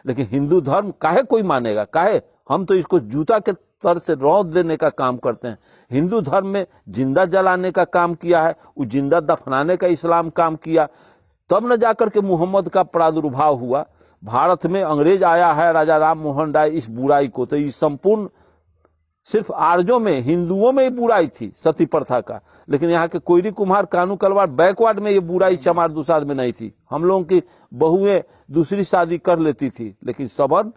लेकिन हिंदू धर्म काहे कोई मानेगा, काहे? हम तो इसको जूता के तर से रौंद देने का काम करते हैं। हिंदू धर्म में जिंदा जलाने का काम किया है, वो जिंदा दफनाने का इस्लाम काम किया, तब न जाकर के मोहम्मद का प्रादुर्भाव हुआ। भारत में अंग्रेज आया है, राजा राम मोहन राय, इस बुराई को, तो ये संपूर्ण सिर्फ आर्यों में, हिंदुओं में ही बुराई थी सती प्रथा का, लेकिन यहाँ के कोयरी कुम्हार, कानू कलवार, बैकवर्ड में ये बुराई चमार दुसाद में नहीं थी। हम लोगों की बहुएं दूसरी शादी कर लेती थी, लेकिन सबन,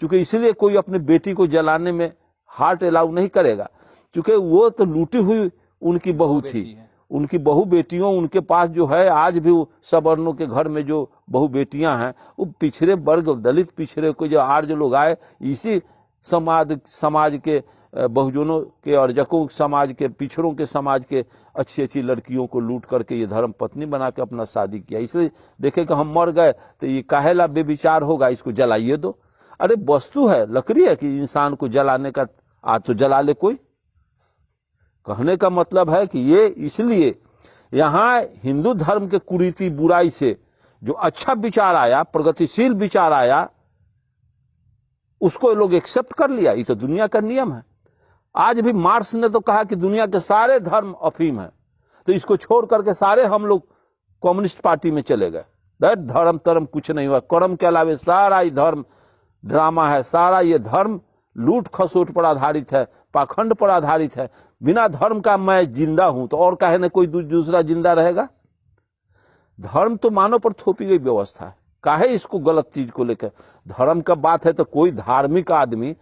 चूंकि इसलिए कोई अपनी बेटी को जलाने में हार्ट अलाउ नहीं करेगा, क्योंकि वो तो लूटी हुई उनकी बहू थी, उनकी बहु बेटियों, उनके पास जो है आज भी सवर्णों के घर में जो बहु बेटियां हैं, वो पिछड़े वर्ग, दलित पिछड़े को जो आर्य लोग आए, इसी समाज के बहुजनों के, अर्जकों समाज के, पिछड़ों के समाज के अच्छी अच्छी लड़कियों को लूट करके ये धर्म पत्नी बना के अपना शादी किया। इसलिए देखे कि हम मर गए तो ये काहेला बेविचार होगा, इसको जलाइए दो। अरे वस्तु है, लकड़ी है कि इंसान को जलाने का, आज तो जला ले कोई। कहने का मतलब है कि ये इसलिए यहाँ हिंदू धर्म के कुरीति बुराई से जो अच्छा विचार आया, प्रगतिशील विचार आया, उसको लोग एक्सेप्ट कर लिया। ये तो दुनिया का नियम है। आज भी मार्क्स ने तो कहा कि दुनिया के सारे धर्म अफीम है, तो इसको छोड़ करके सारे हम लोग कम्युनिस्ट पार्टी में चले गए। दैट धर्म तरम कुछ नहीं हुआ, कर्म के अलावे सारा ये धर्म ड्रामा है, सारा ये धर्म लूट खसोट पर आधारित है, पाखंड पर आधारित है। बिना धर्म का मैं जिंदा हूं तो और काहे न कोई दूसरा जिंदा रहेगा। धर्म तो मानव पर थोपी गई व्यवस्था है, काहे इसको गलत चीज को लेकर। धर्म का बात है तो कोई धार्मिक आदमी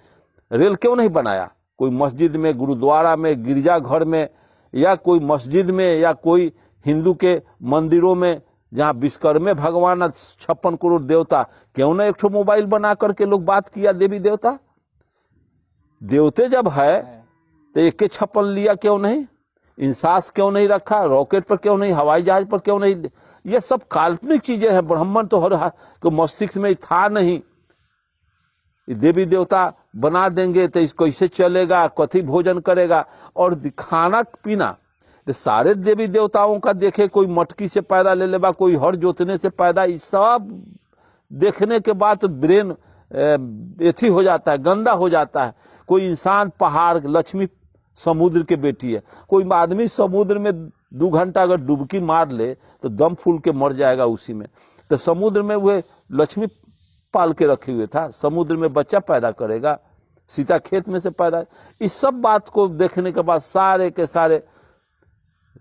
रेल क्यों नहीं बनाया? कोई मस्जिद में, गुरुद्वारा में, गिरजाघर में, या कोई मस्जिद में, या कोई हिंदू के मंदिरों में जहां विश्वकर्मे भगवान 56 करोड़ देवता, क्यों ना एक मोबाइल बना करके लोग बात किया देवी देवता। देवते जब है तो एक के छप्पन लिया क्यों नहीं? इंसास क्यों नहीं रखा? रॉकेट पर क्यों नहीं? हवाई जहाज पर क्यों नहीं? ये सब काल्पनिक चीजें हैं। ब्राह्मण तो हर को मस्तिष्क में था नहीं। देवी देवता बना देंगे तो इसको कैसे चलेगा, कथी भोजन करेगा? और खाना पीना तो सारे देवी देवताओं का देखे, कोई मटकी से पैदा ले लेगा, कोई हर जोतने से पैदा, ये सब देखने के बाद तो ब्रेन एथी हो जाता है, गंदा हो जाता है। कोई इंसान पहाड़, लक्ष्मी समुद्र के बेटी है, कोई आदमी समुद्र में 2 घंटा अगर डुबकी मार ले तो दम फूल के मर जाएगा उसी में। तो समुद्र में वह लक्ष्मी पाल के रखे हुए था, समुद्र में बच्चा पैदा करेगा, सीता खेत में से पैदा। इस सब बात को देखने के बाद सारे के सारे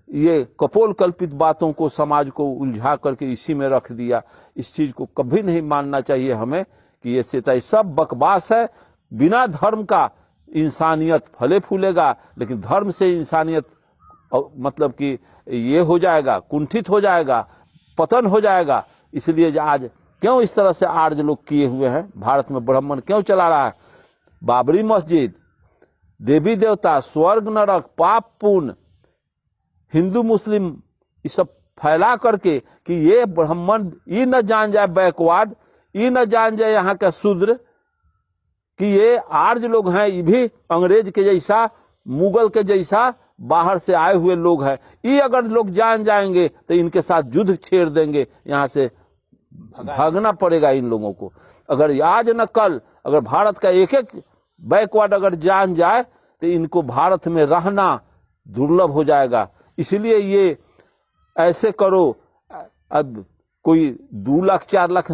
ये कपोल कल्पित बातों को समाज को उलझा करके इसी में रख दिया। इस चीज को कभी नहीं मानना चाहिए हमें कि ये सीता सब बकवास है। बिना धर्म का इंसानियत फले फूलेगा, लेकिन धर्म से इंसानियत मतलब कि ये हो जाएगा, कुंठित हो जाएगा, पतन हो जाएगा। इसलिए आज क्यों इस तरह से आर्य लोग किए हुए हैं, भारत में ब्राह्मण क्यों चला रहा है? बाबरी मस्जिद, देवी देवता, स्वर्ग नरक, पाप पुण्य, हिंदू मुस्लिम, ये सब फैला करके कि ये ब्राह्मण ये न जान जाए बैकवर्ड, ये न जान जाए यहाँ का शूद्र कि ये आर्य लोग हैं, ये भी अंग्रेज के जैसा, मुगल के जैसा बाहर से आए हुए लोग हैं। ये अगर लोग जान जाएंगे तो इनके साथ युद्ध छेड़ देंगे, यहाँ से भागना पड़ेगा इन लोगों को। अगर आज न कल अगर भारत का एक एक बैकवर्ड अगर जान जाए तो इनको भारत में रहना दुर्लभ हो जाएगा। इसलिए ये ऐसे करो, अब कोई 2 लाख 4 लाख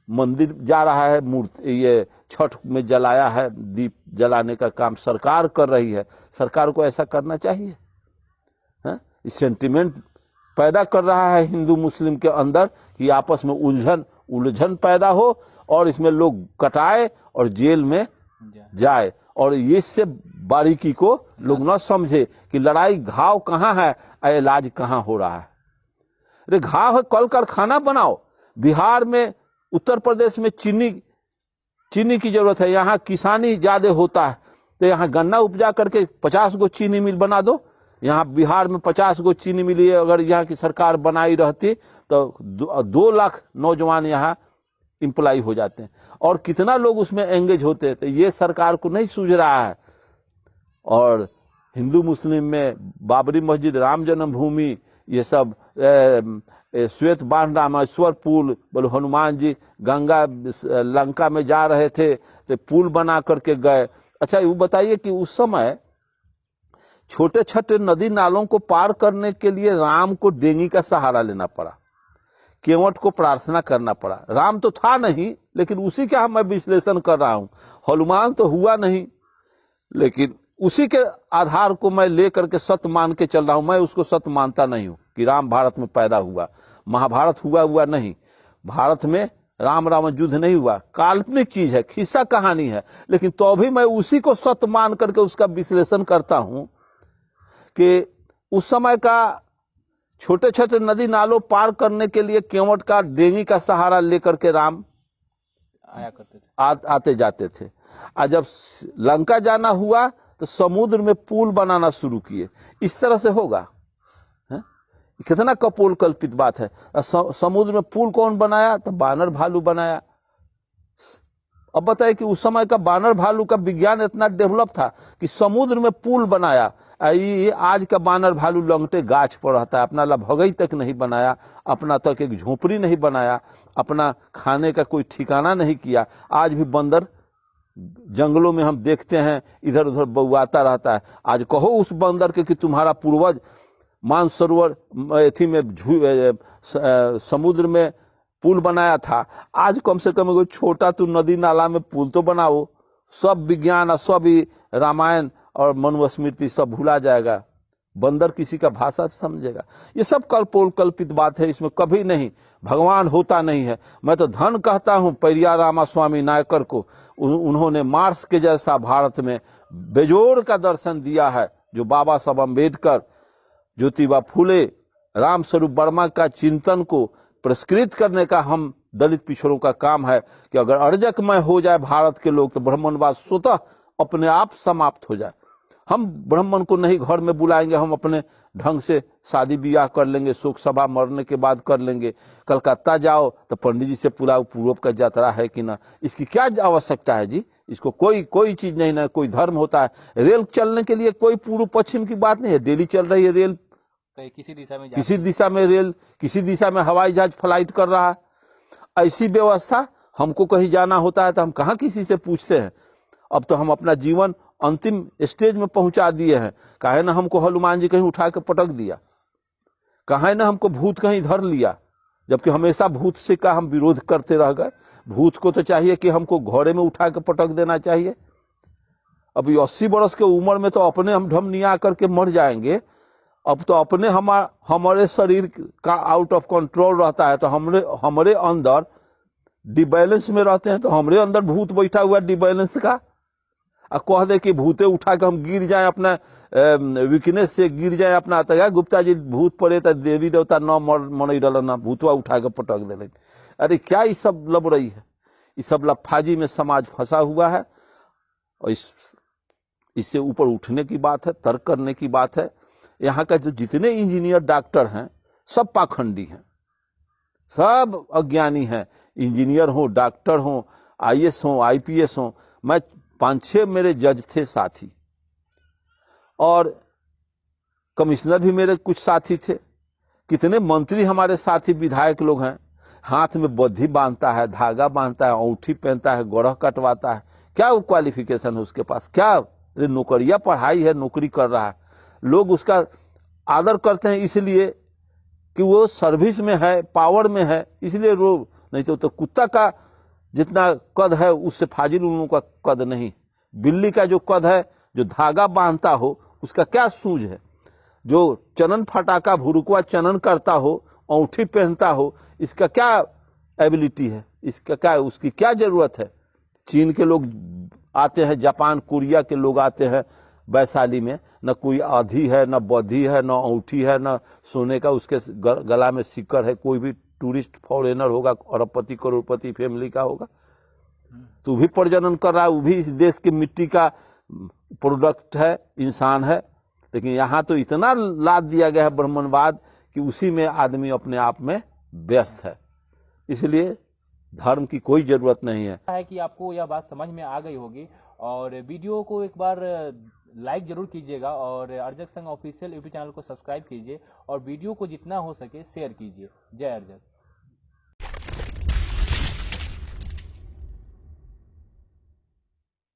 मंदिर जा रहा है, मूर्ति ये छठ में जलाया है, दीप जलाने का काम सरकार कर रही है। सरकार को ऐसा करना चाहिए? इस सेंटिमेंट पैदा कर रहा है हिंदू मुस्लिम के अंदर कि आपस में उलझन पैदा हो और इसमें लोग कटाए और जेल में जाए, और इससे बारीकी को लोग न समझे कि लड़ाई घाव कहाँ है, इलाज कहाँ हो रहा है। अरे घाव है, कल कारखाना बनाओ। बिहार में, उत्तर प्रदेश में चीनी की जरूरत है, यहाँ किसानी ज्यादा होता है, तो यहाँ गन्ना उपजा करके 50 गो चीनी मिल बना दो। यहाँ बिहार में 50 गो चीनी मिल अगर यहाँ की सरकार बनाई रहती तो 2 लाख नौजवान यहाँ इंप्लाई हो जाते हैं, और कितना लोग उसमें एंगेज होते हैं। तो ये सरकार को नहीं सूझ रहा है। और हिंदू मुस्लिम में बाबरी मस्जिद, राम जन्मभूमि, ये सब श्वेत बाण रामेश्वर पुल, बोले हनुमान जी गंगा लंका में जा रहे थे तो पुल बना करके गए। अच्छा ये बताइए कि उस समय छोटे छोटे नदी नालों को पार करने के लिए राम को डेंगी का सहारा लेना पड़ा, केवट को प्रार्थना करना पड़ा। राम तो था नहीं, लेकिन उसी का मैं विश्लेषण कर रहा हूं। हनुमान तो हुआ नहीं, लेकिन उसी के आधार को मैं लेकर के सत्य मान के चल रहा हूं। मैं उसको सत्य मानता नहीं हूं कि राम भारत में पैदा हुआ, महाभारत हुआ नहीं। भारत में राम रावण युद्ध नहीं हुआ, काल्पनिक चीज है, खिस्सा कहानी है। लेकिन तो भी मैं उसी को सत्य मान करके उसका विश्लेषण करता हूं कि उस समय का छोटे छोटे नदी नालों पार करने के लिए केवट का डेंगी का सहारा लेकर के राम आया करते थे, आते जाते थे। और जब लंका जाना हुआ तो समुद्र में पुल बनाना शुरू किए। इस तरह से होगा? कितना कपोल कल्पित बात है। समुद्र में पुल कौन बनाया? तो बानर भालू बनाया। अब बताए कि उस समय का बानर भालू का विज्ञान इतना डेवलप था कि समुद्र में पुल बनाया। ये आज का बानर भालू लंगटे गाछ पर रहता है, अपना भगई तक नहीं बनाया, अपना तक एक झोपड़ी नहीं बनाया, अपना खाने का कोई ठिकाना नहीं किया। आज भी बंदर जंगलों में हम देखते हैं इधर उधर बौआता रहता है। आज कहो उस बंदर के कि तुम्हारा पूर्वज मानसरोवर एथी में समुद्र में पुल बनाया था, आज कम से कम छोटा तो नदी नाला में पुल तो बनाओ। सब विज्ञान और सब रामायण और मनुस्मृति सब भूला जाएगा, बंदर किसी का भाषा समझेगा। ये सब कल्पोल कल्पित बात है, इसमें कभी नहीं भगवान होता नहीं है। मैं तो धन कहता हूं परियार रामास्वामी नायकर को, उन्होंने मार्स के जैसा भारत में बेजोड़ का दर्शन दिया है। जो बाबा साहब अम्बेडकर, ज्योतिबा फूले, राम स्वरूप वर्मा का चिंतन को पुरस्कृत करने का हम दलित पिछड़ों का काम है कि अगर अर्जकमय हो जाए भारत के लोग तो ब्राह्मणवाद स्वतः अपने आप समाप्त हो जाए। हम ब्राह्मण को नहीं घर में बुलाएंगे, हम अपने ढंग से शादी ब्याह कर लेंगे, शोक सभा मरने के बाद कर लेंगे। कलकत्ता जाओ तो पंडित जी से पूरा पूर्व का यात्रा है कि ना, इसकी क्या आवश्यकता है जी? इसको कोई चीज नहीं, ना कोई धर्म होता है। रेल चलने के लिए कोई पूर्व पश्चिम की बात नहीं है, डेली चल रही है रेल, किसी दिशा में रेल, किसी दिशा में हवाई जहाज फ्लाइट कर रहा है। ऐसी व्यवस्था हमको कहीं जाना होता है तो हम कहाँ किसी से पूछते हैं। अब तो हम अपना जीवन अंतिम स्टेज में पहुंचा दिए हैं। काहे ना हमको हनुमान जी कहीं उठा के पटक दिया, काहे ना हमको भूत कहीं धर लिया, जबकि हमेशा भूत से का हम विरोध करते रह गए। भूत को तो चाहिए कि हमको घोड़े में उठा के पटक देना चाहिए। अभी 80 वर्ष के उम्र में तो अपने हम ढमनिया करके मर जाएंगे। अब तो अपने हमारे शरीर का आउट ऑफ कंट्रोल रहता है, तो हमारे अंदर डिबैलेंस में रहते हैं, तो हमारे अंदर भूत बैठा हुआ डिबैलेंस का। और कह दे कि भूते उठा के हम गिर जाए, अपना वीकनेस से गिर जाए अपना। तो गुप्ता जी भूत पड़े तो देवी देवता न मन डल ना, भूतवा उठा के पटक दे। अरे क्या ये सब लब रही है? ये सब लफाजी में समाज फंसा हुआ है। और इससे ऊपर उठने की बात है, तर्क करने की बात है। यहाँ का जो जितने इंजीनियर डॉक्टर हैं सब पाखंडी हैं, सब अज्ञानी हैं। इंजीनियर हो, डॉक्टर हो, IAS हो, IPS हो। मैं 5-6 मेरे जज थे साथी, और कमिश्नर भी मेरे कुछ साथी थे। कितने मंत्री हमारे साथी विधायक लोग हैं। हाथ में बद्धी बांधता है, धागा बांधता है, अंगूठी पहनता है, गोरह कटवाता है। क्या वो क्वालिफिकेशन है उसके पास? क्या नौकरियां पढ़ाई है, नौकरी कर रहा है। लोग उसका आदर करते हैं इसलिए कि वो सर्विस में है, पावर में है, इसलिए लोग, नहीं तो कुत्ता का जितना कद है उससे फाजिल उन लोगों का कद नहीं। बिल्ली का जो कद है, जो धागा बांधता हो, उसका क्या सूझ है? जो चनन फटाका भुरुकवा चनन करता हो, अंगूठी पहनता हो, इसका क्या एबिलिटी है? इसका क्या, उसकी क्या जरूरत है? चीन के लोग आते हैं, जापान कोरिया के लोग आते हैं वैशाली में, न कोई आधी है, न बधी है, न अंगूठी है, न सोने का उसके गला में सिक्कर है। कोई भी टूरिस्ट फॉरेनर होगा, अरबपति करोड़पति फैमिली का होगा, तो भी प्रजनन कर रहा है, वो भी इस देश की मिट्टी का प्रोडक्ट है, इंसान है। लेकिन यहाँ तो इतना लाद दिया गया है ब्राह्मणवाद कि उसी में आदमी अपने आप में व्यस्त है। इसलिए धर्म की कोई जरूरत नहीं है। कि आपको यह बात समझ में आ गई होगी, और वीडियो को एक बार लाइक जरूर कीजिएगा और अर्जक संघ ऑफिशियल यूट्यूब चैनल को सब्सक्राइब कीजिए और वीडियो को जितना हो सके शेयर कीजिए। जय अर्जक।